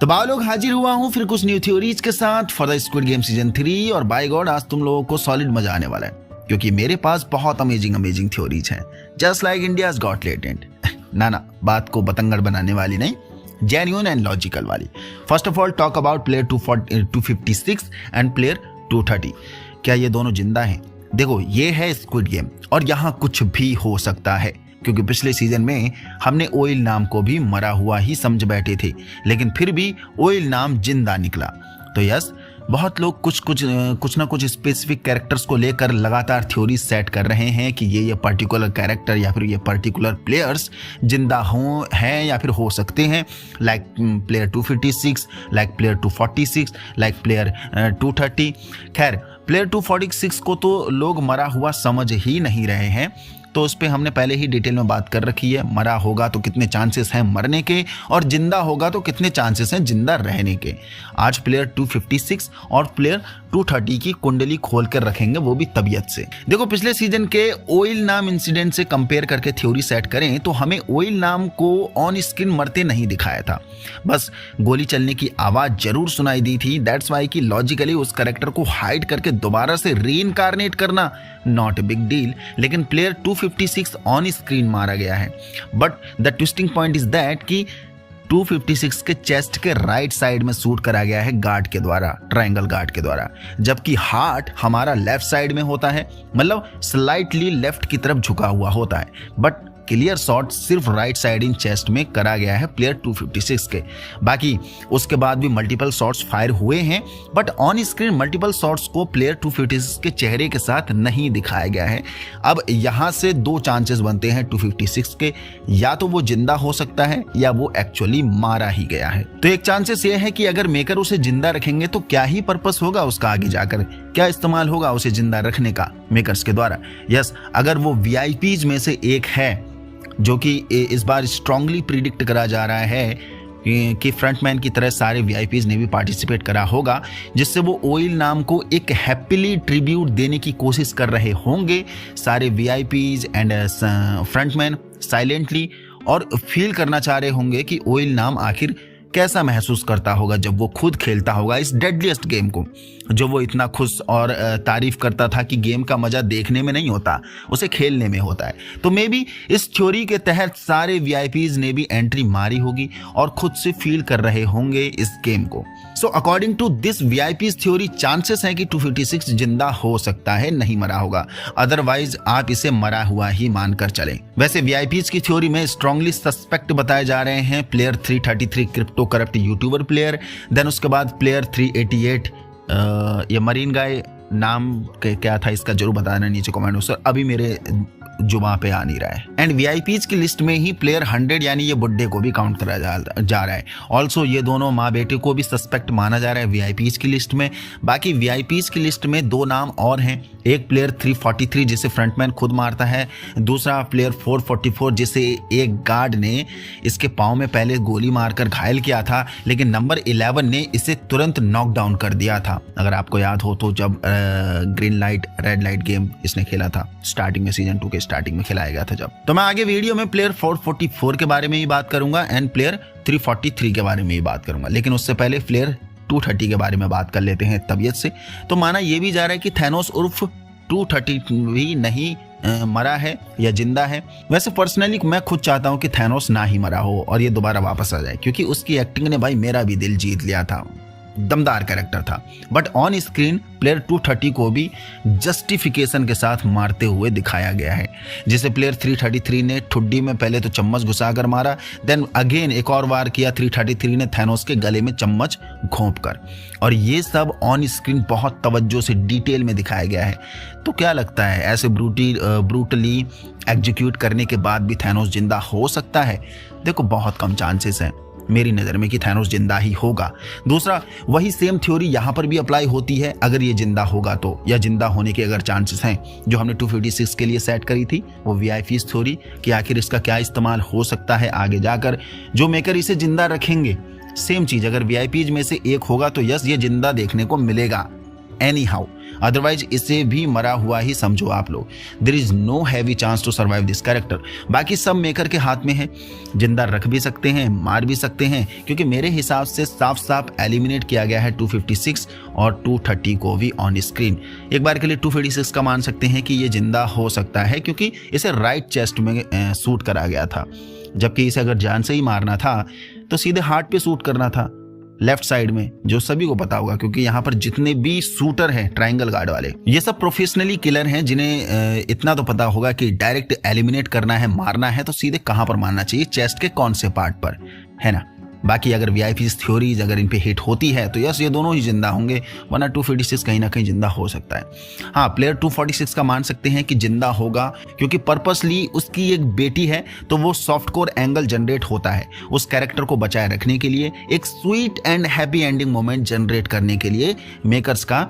तो बाव लोग हाजिर हुआ हूँ फिर कुछ न्यू थ्योरीज के साथ for the squid game season 3। और बाय गॉड आज तुम लोगों को सॉलिड मजा आने वाला है, क्योंकि मेरे पास बहुत अमेजिंग थ्योरीज हैं, just like India's got latent. ना बात को बतंगड़ बनाने वाली नहीं, जेन्युइन एंड लॉजिकल वाली। First of all talk about player 256 and player 230। क्या ये दोनों जिंदा हैं? देखो ये है स्क्विड गेम और यहाँ कुछ भी हो सकता है, क्योंकि पिछले सीजन में हमने ओइल नाम को भी मरा हुआ ही समझ बैठे थे, लेकिन फिर भी ओइल नाम जिंदा निकला। तो यस, बहुत लोग कुछ ना कुछ स्पेसिफिक कैरेक्टर्स को लेकर लगातार थ्योरी सेट कर रहे हैं कि ये पर्टिकुलर कैरेक्टर या फिर ये पर्टिकुलर प्लेयर्स जिंदा हैं या फिर हो सकते हैं, like player 256, like player 246, like player 230। खैर प्लेयर 246 को तो लोग मरा हुआ समझ ही नहीं रहे हैं, तो उस पर हमने पहले ही डिटेल में बात कर रखी है। मरा होगा तो कितने चांसेस हैं मरने के, और जिंदा होगा तो कितने चांसेस हैं जिंदा रहने के। आज प्लेयर 256 और प्लेयर 230 की कुंडली खोल कर रखेंगे, वो भी तबीयत से। देखो पिछले सीजन के ओइल नाम इंसिडेंट से कंपेयर करके थ्योरी सेट करें तो हमें ओइल नाम को ऑन स्क्रीन मरते नहीं दिखाया था, बस गोली चलने की आवाज जरूर सुनाई दी थी। दैट्स वाई कि लॉजिकली उस कैरेक्टर को हाइड करके दोबारा से रीइंकारनेट करना नॉट ए बिग डील, लेकिन प्लेयर 256 ऑन स्क्रीन मारा गया है। But the twisting point is that कि 256 के चेस्ट के राइट साइड में शूट करा गया है गार्ड के द्वारा, ट्रायंगल गार्ड के द्वारा, जबकि हार्ट हमारा लेफ्ट साइड में होता है, मतलब स्लाइटली लेफ्ट की तरफ झुका हुआ होता है। बट क्लियर शॉट सिर्फ राइट साइड इन चेस्ट में करा गया है प्लेयर 256 के। बाकी उसके बाद भी मल्टीपल शॉट्स फायर हुए हैं, but on screen multiple shots को प्लेयर 256 के चेहरे के साथ नहीं दिखाया गया है। अब यहां से दो चांसेस बनते हैं 256 के, या तो वो जिंदा हो सकता है या वो एक्चुअली मारा ही गया है। तो एक चांसेस ये है कि अगर मेकर उसे जिंदा रखेंगे तो क्या ही पर्पस होगा उसका, आगे जाकर क्या इस्तेमाल होगा उसे जिंदा रखने का मेकर्स के द्वारा। यस, अगर वो वीआईपीज में से एक है, जो कि इस बार स्ट्रांगली प्रिडिक्ट करा जा रहा है कि फ्रंटमैन की तरह सारे वीआईपीज ने भी पार्टिसिपेट करा होगा, जिससे वो ओइल नाम को एक हैप्पीली ट्रिब्यूट देने की कोशिश कर रहे होंगे सारे वीआईपीज एंड फ्रंटमैन साइलेंटली, और फील करना चाह रहे होंगे कि ओइल नाम आखिर कैसा महसूस करता होगा जब वो खुद खेलता होगा इस डेडलीस्ट गेम को, जो वो इतना खुश और तारीफ करता था कि गेम का मजा देखने में नहीं होता, उसे खेलने में होता है। तो मे बी इस थ्योरी के तहत सारे वीआईपीज ने भी एंट्री मारी होगी और खुद से फील कर रहे होंगे इस गेम को। So according to this VIPs theory chances है कि 256 जिंदा हो सकता है, नहीं मरा होगा, अदरवाइज आप इसे मरा हुआ ही मानकर चलें। वैसे वीआईपीज की थ्योरी में स्ट्रांगली सस्पेक्ट बताए जा रहे हैं player 333 crypto corrupt YouTuber player, then उसके बाद प्लेयर 388 ये मरीन गाय नाम के क्या था इसका जरूर बताना नीचे कमेंट में सर, अभी मेरे जुबान पे आ नहीं रहा है। एंड वीआईपीज की लिस्ट में ही प्लेयर 100 यानी ये बुड्ढे को भी काउंट करा जा रहा है। ऑल्सो ये दोनों माँ बेटे को भी सस्पेक्ट माना जा रहा है वीआईपीज की लिस्ट में। बाकी वीआईपीज की लिस्ट में दो नाम और हैं, एक प्लेयर 343 जिसे फ्रंटमैन खुद मारता है, दूसरा प्लेयर 444 जिसे एक गार्ड ने इसके पाँव में पहले गोली मारकर घायल किया था, लेकिन नंबर 11 ने इसे तुरंत नॉकडाउन कर दिया था। अगर आपको याद हो तो जब green light red light game इसने खेला था स्टार्टिंग में, सीजन 2 के स्टार्टिंग में खिलाया गया था जब। तो मैं आगे वीडियो में प्लेयर 444 के बारे में ही बात करूंगा एंड प्लेयर 343 के बारे में ही बात करूंगा, लेकिन उससे पहले प्लेयर 230 के बारे में बात कर लेते हैं तबीयत से। तो माना यह भी जा रहा है कि थैनोस उर्फ 230 भी नहीं मरा है या जिंदा है। वैसे पर्सनली मैं खुद चाहता हूं कि थैनोस ना ही मरा हो और ये दोबारा वापस आ जाए, क्योंकि उसकी एक्टिंग ने भाई मेरा भी दिल जीत लिया था, दमदार कैरेक्टर था। बट ऑन स्क्रीन प्लेयर 230 को भी जस्टिफिकेशन के साथ मारते हुए दिखाया गया है, जिसे प्लेयर 333 ने ठुड्डी में पहले तो चम्मच घुसाकर मारा, देन अगेन एक और वार किया 333 ने थैनोस के गले में चम्मच घोंपकर, और ये सब ऑन स्क्रीन बहुत तवज्जो से डिटेल में दिखाया गया है। तो क्या लगता है ऐसे ब्रूटली एग्जीक्यूट करने के बाद भी थैनोस जिंदा हो सकता है? देखो बहुत कम चांसेस हैं मेरी नज़र में कि थैनोस जिंदा ही होगा। दूसरा, वही सेम थ्योरी यहाँ पर भी अप्लाई होती है, अगर ये जिंदा होगा तो, या जिंदा होने के अगर चांसेस हैं जो हमने 256 के लिए सेट करी थी, वो वीआईपीज थ्योरी कि आखिर इसका क्या इस्तेमाल हो सकता है आगे जाकर, जो मेकर इसे जिंदा रखेंगे। सेम चीज़ अगर वीआईपीज में से एक होगा तो यस ये जिंदा देखने को मिलेगा, एनी हाउ, अदरवाइज इसे भी मरा हुआ ही समझो आप लोग। There is no heavy chance to survive this character. बाकी सब मेकर के हाथ में है, जिंदा रख भी सकते हैं, मार भी सकते हैं, क्योंकि मेरे हिसाब से साफ साफ एलिमिनेट किया गया है 256 और 230 को भी ऑन स्क्रीन। एक बार के लिए 256 का मान सकते हैं कि ये जिंदा हो सकता है, क्योंकि इसे राइट चेस्ट में शूट करा गया था, जबकि इसे अगर जान से ही मारना था तो सीधे हार्ट पे शूट करना था, लेफ्ट साइड में, जो सभी को पता होगा, क्योंकि यहाँ पर जितने भी शूटर हैं ट्रायंगल गार्ड वाले, ये सब प्रोफेशनली किलर हैं, जिन्हें इतना तो पता होगा कि डायरेक्ट एलिमिनेट करना है, मारना है तो सीधे कहाँ पर मारना चाहिए, चेस्ट के कौन से पार्ट पर, है ना। बाकी अगर वीआईपीज़ थ्योरीज अगर इन पे हिट होती है तो यस, ये दोनों ही जिंदा होंगे, वरना 256 कहीं ना कहीं जिंदा हो सकता है। हाँ, प्लेयर 246 का मान सकते हैं कि जिंदा होगा, क्योंकि पर्पसली उसकी एक बेटी है, तो वो सॉफ्ट कोर एंगल जनरेट होता है उस कैरेक्टर को बचाए रखने के लिए, एक sweet and happy ending moment generate करने के लिए मेकर्स का।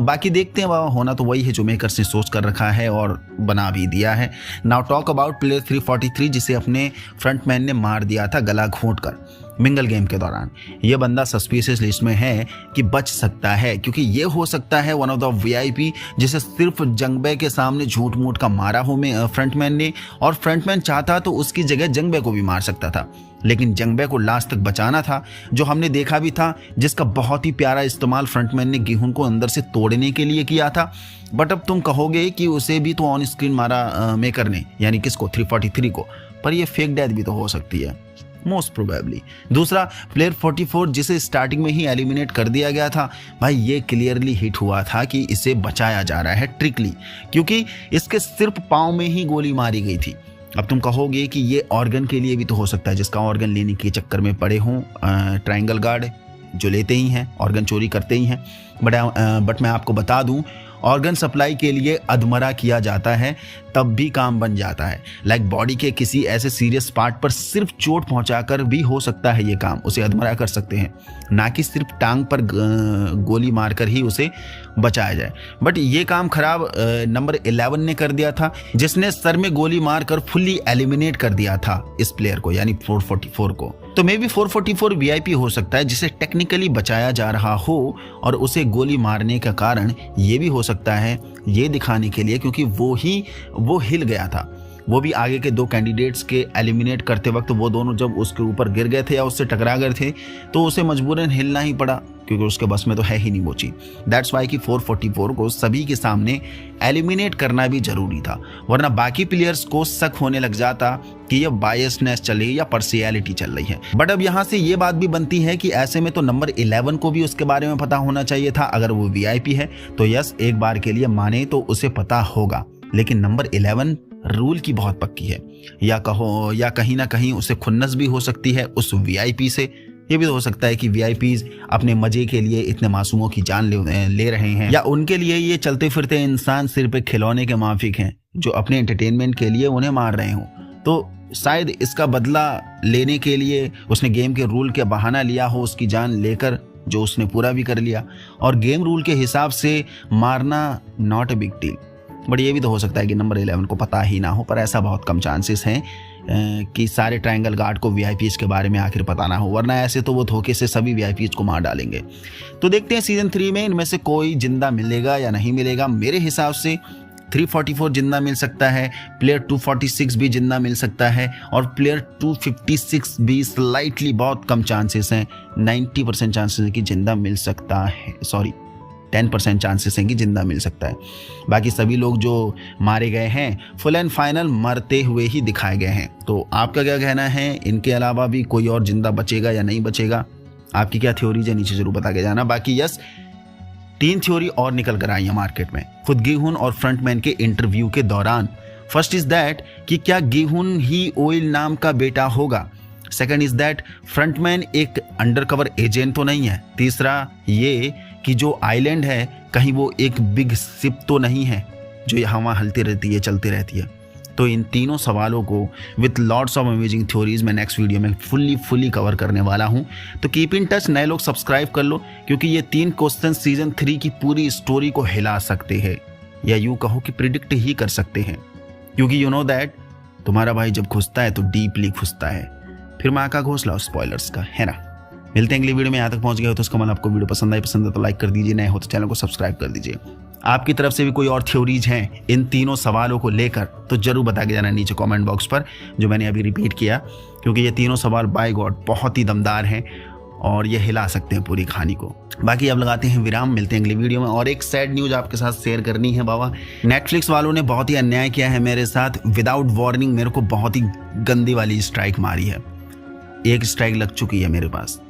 बाकी देखते हैं, वह होना तो वही है जो मेकर्स ने सोच कर रखा है और बना भी दिया है। नाउ टॉक अबाउट प्लेयर 343, जिसे अपने फ्रंटमैन ने मार दिया था गला घोंट कर मिंगल गेम के दौरान। ये बंदा सस्पिशियस लिस्ट में है कि बच सकता है, क्योंकि ये हो सकता है वन ऑफ द वीआईपी जिसे सिर्फ जंगबे के सामने झूठ मूठ का मारा हो में फ्रंटमैन ने, और फ्रंटमैन चाहता तो उसकी जगह जंगबे को भी मार सकता था, लेकिन जंगबे को लास्ट तक बचाना था, जो हमने देखा भी था, जिसका बहुत ही प्यारा इस्तेमाल फ्रंटमैन ने गेहूं को अंदर से तोड़ने के लिए किया था। बट अब तुम कहोगे कि उसे भी तो ऑन स्क्रीन मारा मेकर ने, यानी किसको, 343 को, पर ये फेक डेथ भी तो हो सकती है मोस्ट प्रोबेबली। दूसरा प्लेयर 44, जिसे स्टार्टिंग में ही एलिमिनेट कर दिया गया था, भाई ये क्लियरली हिट हुआ था कि इसे बचाया जा रहा है ट्रिकली, क्योंकि इसके सिर्फ पाँव में ही गोली मारी गई थी। अब तुम कहोगे कि ये ऑर्गन के लिए भी तो हो सकता है, जिसका ऑर्गन लेने के चक्कर में पड़े हों ट्रायंगल गार्ड, जो लेते ही हैं, ऑर्गन चोरी करते ही हैं। बट मैं आपको बता दूं, ऑर्गन सप्लाई के लिए अधमरा किया जाता है, तब भी काम बन जाता है। लाइक बॉडी के किसी ऐसे सीरियस पार्ट पर सिर्फ चोट पहुंचाकर भी हो सकता है ये काम, उसे अधमरा कर सकते हैं, ना कि सिर्फ टांग पर गोली मारकर ही उसे बचाया जाए। बट ये काम खराब नंबर 11 ने कर दिया था, जिसने सर में गोली मारकर फुल्ली एलिमिनेट कर दिया था इस प्लेयर को, यानी 444 को। तो मे बी 444 वीआईपी हो सकता है जिसे टेक्निकली बचाया जा रहा हो, और उसे गोली मारने का कारण ये भी हो सकता है ये दिखाने के लिए, क्योंकि वो हिल गया था। वो भी आगे के दो कैंडिडेट्स के एलिमिनेट करते वक्त वो दोनों जब उसके ऊपर गिर गए थे या उससे टकरा गए थे, तो उसे मजबूरन हिलना ही पड़ा, क्योंकि उसके बस में तो है ही नहीं वो चीज़। दैट्स वाई कि 444 को सभी के सामने एलिमिनेट करना भी जरूरी था, वरना बाकी प्लेयर्स को शक होने लग जाता कि ये बायसनेस चल रही है या पर्सनैलिटी चल रही है। बट अब यहाँ से ये बात भी बनती है कि ऐसे में तो नंबर 11 को भी उसके बारे में पता होना चाहिए था। अगर वो वीआईपी है तो यस, एक बार के लिए माने तो उसे पता होगा, लेकिन नंबर 11 रूल की बहुत पक्की है, या कहो या कहीं ना कहीं उसे खुन्नस भी हो सकती है उस वीआईपी से। ये भी तो हो सकता है कि वीआईपीज अपने मजे के लिए इतने मासूमों की जान ले रहे हैं, या उनके लिए ये चलते फिरते इंसान सिर्फ एक खिलौने के माफिक हैं जो अपने एंटरटेनमेंट के लिए उन्हें मार रहे हों। तो शायद इसका बदला लेने के लिए उसने गेम के रूल के बहाना लिया हो, उसकी जान लेकर, जो उसने पूरा भी कर लिया। और गेम रूल के हिसाब से मारना not a big deal. But ये भी तो हो सकता है कि नंबर 11 को पता ही ना हो, पर ऐसा बहुत कम चांसेस हैं कि सारे ट्रायंगल गार्ड को वीआईपीज के बारे में आखिर पता ना हो, वरना ऐसे तो वो धोखे से सभी वीआईपीज को मार डालेंगे। तो देखते हैं सीजन 3 में इनमें से कोई जिंदा मिलेगा या नहीं मिलेगा। मेरे हिसाब से 344 जिंदा मिल सकता है, प्लेयर 246 भी जिंदा मिल सकता है, और प्लेयर 256 भी स्लाइटली बहुत कम चांसेस हैं, 90% चांसेस है कि जिंदा मिल सकता है, 10% चांसेस हैं कि जिंदा मिल सकता है। बाकी सभी लोग जो मारे गए हैं फुल एंड फाइनल मरते हुए ही दिखाए गए हैं। तो आपका क्या कहना है, इनके अलावा भी कोई और जिंदा बचेगा या नहीं बचेगा? आपकी क्या थ्योरीज है, नीचे जरूर बता के जाना। बाकी यस, 3 थ्योरी और निकल कर आई है मार्केट में खुद गेहून और फ्रंटमैन के इंटरव्यू के दौरान। फर्स्ट इज दैट कि क्या गेहून ही ओइल नाम का बेटा होगा। सेकंड इज दैट फ्रंटमैन एक अंडरकवर एजेंट तो नहीं है। तीसरा ये कि जो आइलैंड है कहीं वो एक बिग शिप तो नहीं है जो यहाँ वहाँ हलती रहती है, चलती रहती है। तो इन तीनों सवालों को with lots of amazing theories मैं नेक्स्ट वीडियो में फुल्ली कवर करने वाला हूँ। तो कीप इन टच। नए लोग सब्सक्राइब कर लो, क्योंकि ये 3 क्वेश्चन सीजन 3 की पूरी स्टोरी को हिला सकते हैं, या यूँ कहो कि प्रिडिक्ट ही कर सकते हैं। क्योंकि यू नो दैट तुम्हारा भाई जब घुसता है तो डीपली घुसता है। फिर माँ का घोंसला स्पॉयलर्स का, है ना। मिलते हैं अगली वीडियो में। यहाँ तक पहुंच गए हो तो उसका मतलब आपको वीडियो पसंद है तो लाइक कर दीजिए, नए हो तो चैनल को सब्सक्राइब कर दीजिए। आपकी तरफ से भी कोई और थ्योरीज हैं इन तीनों सवालों को लेकर तो जरूर बता के जाना नीचे कमेंट बॉक्स पर, जो मैंने अभी रिपीट किया, क्योंकि ये तीनों सवाल बाय गॉड बहुत ही दमदार हैं और ये हिला सकते हैं पूरी कहानी को। बाकी अब लगाते हैं विराम, मिलते हैं अगली वीडियो में। और एक सैड न्यूज़ आपके साथ शेयर करनी है बाबा। नेटफ्लिक्स वालों ने बहुत ही अन्याय किया है मेरे साथ। विदाउट वार्निंग मेरे को बहुत ही गंदी वाली स्ट्राइक मारी है। एक स्ट्राइक लग चुकी है मेरे पास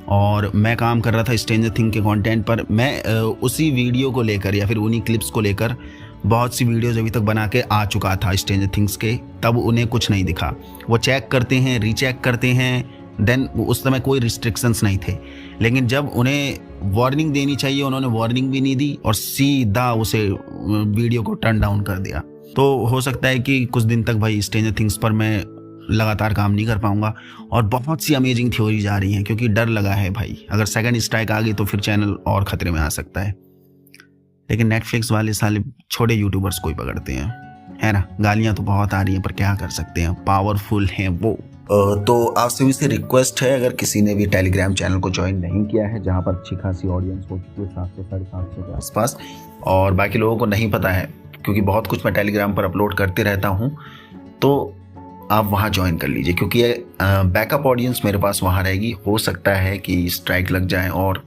और मैं काम कर रहा था स्ट्रेंजर थिंग के कंटेंट पर। मैं उसी वीडियो को लेकर या फिर उन्हीं क्लिप्स को लेकर बहुत सी वीडियोज़ अभी तक बना के आ चुका था स्ट्रेंजर थिंग्स के, तब उन्हें कुछ नहीं दिखा। वो चेक करते हैं, रीचेक करते हैं, देन उस समय कोई रिस्ट्रिक्शंस नहीं थे। लेकिन जब उन्हें वार्निंग देनी चाहिए उन्होंने वार्निंग भी नहीं दी और सीधा उसे वीडियो को टर्न डाउन कर दिया। तो हो सकता है कि कुछ दिन तक भाई स्ट्रेंजर थिंग्स पर मैं लगातार काम नहीं कर पाऊंगा। और बहुत सी अमेजिंग थ्योरीज आ रही हैं क्योंकि डर लगा है भाई, अगर सेकंड स्ट्राइक आ गई तो फिर चैनल और खतरे में आ सकता है। लेकिन नेटफ्लिक्स वाले साले छोटे यूट्यूबर्स को ही पकड़ते हैं, है ना। गालियां तो बहुत आ रही हैं पर क्या कर सकते हैं, पावरफुल हैं वो। तो आप सभी से रिक्वेस्ट है, अगर किसी ने भी टेलीग्राम चैनल को ज्वाइन नहीं किया है जहाँ पर अच्छी खासी ऑडियंस हो चुकी है 700-750 के आसपास, और बाकी लोगों को नहीं पता है क्योंकि बहुत कुछ मैं टेलीग्राम पर अपलोड करते रहता हूँ, तो आप वहाँ ज्वाइन कर लीजिए क्योंकि बैकअप ऑडियंस मेरे पास वहाँ रहेगी। हो सकता है कि स्ट्राइक लग जाए और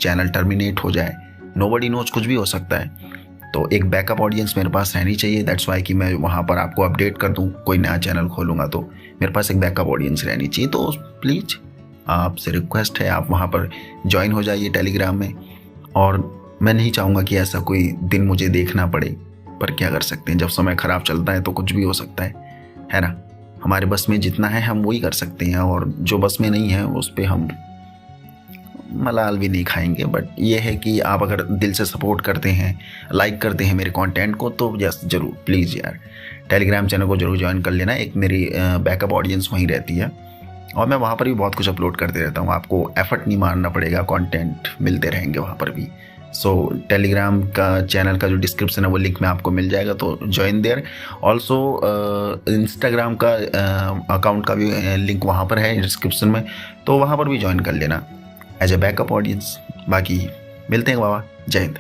चैनल टर्मिनेट हो जाए, नोबडी नोज, कुछ भी हो सकता है। तो एक बैकअप ऑडियंस मेरे पास रहनी चाहिए। दैट्स वाई कि मैं वहाँ पर आपको अपडेट कर दूँ, कोई नया चैनल खोलूँगा तो मेरे पास एक बैकअप ऑडियंस रहनी चाहिए। तो प्लीज़ आपसे रिक्वेस्ट है, आप वहाँ पर ज्वाइन हो जाइए टेलीग्राम में। और मैं नहीं चाहूँगा कि ऐसा कोई दिन मुझे देखना पड़े, पर क्या कर सकते हैं, जब समय ख़राब चलता है तो कुछ भी हो सकता है ना। हमारे बस में जितना है हम वही कर सकते हैं, और जो बस में नहीं है उस पर हम मलाल भी नहीं खाएंगे। बट ये है कि आप अगर दिल से सपोर्ट करते हैं, लाइक करते हैं मेरे कंटेंट को, तो यस ज़रूर प्लीज़ यार टेलीग्राम चैनल को जरूर ज्वाइन कर लेना। एक मेरी बैकअप ऑडियंस वहीं रहती है और मैं वहाँ पर भी बहुत कुछ अपलोड करते रहता हूँ। आपको एफर्ट नहीं मारना पड़ेगा, कंटेंट मिलते रहेंगे वहाँ पर भी। सो टेलीग्राम का चैनल का जो डिस्क्रिप्शन है वो लिंक में आपको मिल जाएगा, तो ज्वाइन देयर। ऑल्सो इंस्टाग्राम का अकाउंट का भी लिंक वहाँ पर है डिस्क्रिप्शन में, तो वहाँ पर भी ज्वाइन कर लेना एज ए बैकअप ऑडियंस। बाकी मिलते हैं बाबा, जय हिंद।